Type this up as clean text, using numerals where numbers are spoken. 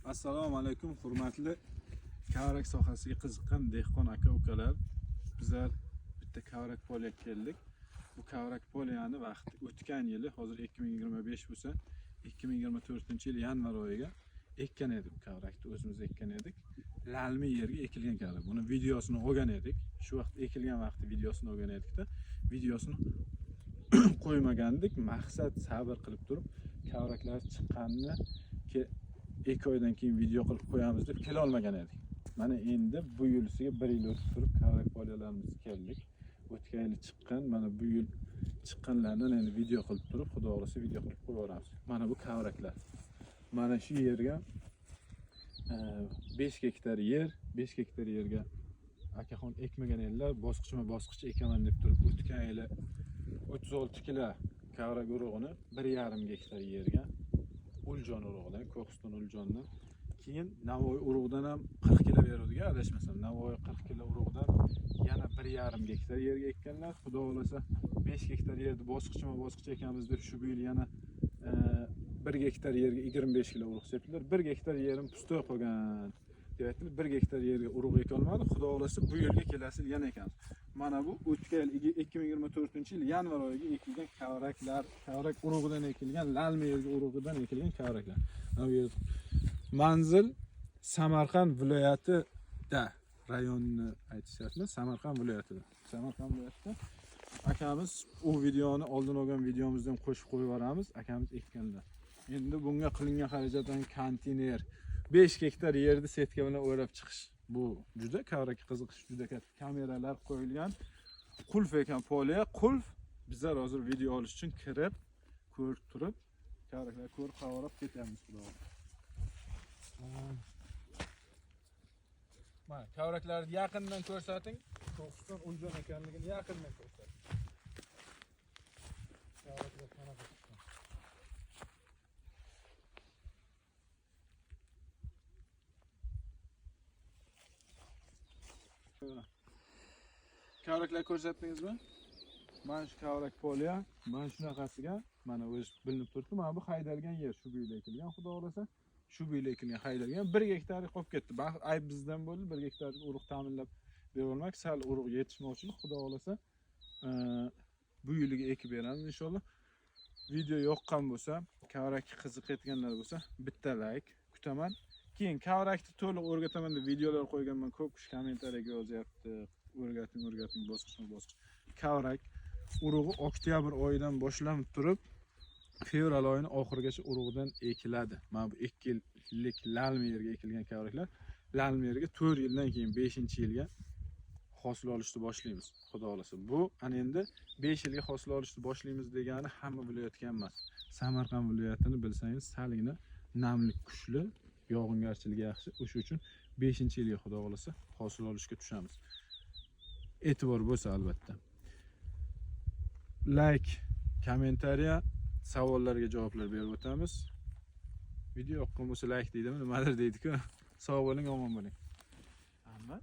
Assalomu alaykum, hurmatli kavrak sohasiga qiziqqan dehqon aka-ukalar. Bizlar bitta kavrak polyaga keldik. Bu kavrak polyani vaqti o'tgan yili, hozir 2025 bo'lsa, 2024-yil yanvar oyiga ekkan edik bu kavrakni, o'zimiz ekkan edik. Lalmi yerga ekilgan kavrak. Buni videosini olgan edik. Shu vaqt ekilgan vaqti videosini olgan edikda, videosini qo'ymagandik. Maqsad sabr qilib turib, kavraklar chiqqanini 2 oydan keyin video qilib qo'yamiz deb kela olmagan edik. Mana endi bu yilsiga 1 yil o'tib turib kavrak polyalarimiz keldik. O'tgan yil chiqqan, mana bu yil chiqqanlardan endi video qilib turib, xudo xolasa video qilib qo'yaveramiz. Mana bu kavraklar. Mana shu yerga 5 gektar yer, 5 gektar yerga akaxon ekmagan ellar bosqichma-bosqich ekaman deb turib o'tgan yili 36 kilo kavrak urug'ini 1,5 gektar yerga Uljon urug'idan, Ko'qiston Uljondan, keyin Navoiy urug'idan ham 40 kilo beradiga, adashmasam. Navoiy 40 kilo urug'idan yana 1,5 gektar yerga ekkanlar. Xudo xolasa 5 gektar yerni bosqichma-bosqich ekamiz deb shu yil yana 1 gektar yerga 25 kilo urug' sepdilar. 1 gektar yerim pustoy qolgan deyaptilar. 1 gektar yerga urug' eka olmadi. Xudo xolasa bu yilga kelasi yil yana ekamiz. Mana bu o'tgan yil 2024-yil yanvar oyiga ekilgan kavraklar, kavrak urug'idan ekilgan, lalmi yerga urug'idan ekilgan kavraklar. Mana bu yer manzil Samarqand viloyatida, rayonni aytishyapti, Samarqand viloyatida. Samarqand viloyatida akamiz u videoni oldin olgan videomizda ham qo'shib qo'yib yuboramiz. Akamiz ekkanlar. Endi bunga qilingan xarajatdan konteyner 5 gektar yerni setka bilan o'rab chiqish. Bu juda kavrakka qiziqish, juda katta kameralar qo'yilgan. Qulf ekan polya, qulf. Bizlar hozir video olish uchun kirib, ko'rib turib, kavraklar ko'rib qavorib ketamiz xudo. Mana kavraklarni yaqindan ko'rsating. Ko'qiston Uljon ekanligini yaqindan ko'rsating. Kavraklar qanaqa chiqqan? Kavraklar ko'rsatdingizmi? Mana shu kavrak polya, mana shunaqasiga, mana o'zi bilinib turibdi. Mana bu haydalgan yer, shu bo'yda ekilgan, xudo xolasa. Shu bo'yda ekilgan, haydalgan. 1 gektar qolib ketdi. Ayb bizdan bo'ldi, 1 gektar urug' ta'minlab berib olmak, sal urug' yetishmovchilik, xudo xolasa. Bu yiliga ekib beramiz inshaalloh. Video yoqqan bo'lsa, kavrakka qiziqayotganlar bo'lsa, bitta like kutaman. Keyin kavrakni to'liq o'rgataman deb videolar qo'yganman, ko'p kishi kommentariyaga yozyapti. O'rgating bosqichma-bosqich. Kavrak urug'i oktyabr oyidan boshlanib turib, fevral oyining oxirigacha urug'idan ekiladi. Mana bu 2 yillik lalmi yerga ekilgan kavraklar, lalmi yerga 4 yildan keyin 5-yilga hosil olishni boshlaymiz, xudo xolasa. Bu ana endi 5 yilga hosil olishni boshlaymiz degani hamma bilayotgan emas. Samarqand viloyatini bilsangiz, saligina namlik kuchli, yog'ingarchilik yaxshi. O'sha uchun 5-yilga xudo xolasa hosil olishga tushamiz. E'tibor bo'lsa albatta. Like, kommentariya, savollarga javoblar berib o'tamiz. Video yoqqan bo'lsa like deydimi, nimadir deydi-ku. Sog' bo'ling, omon bo'ling. Hamma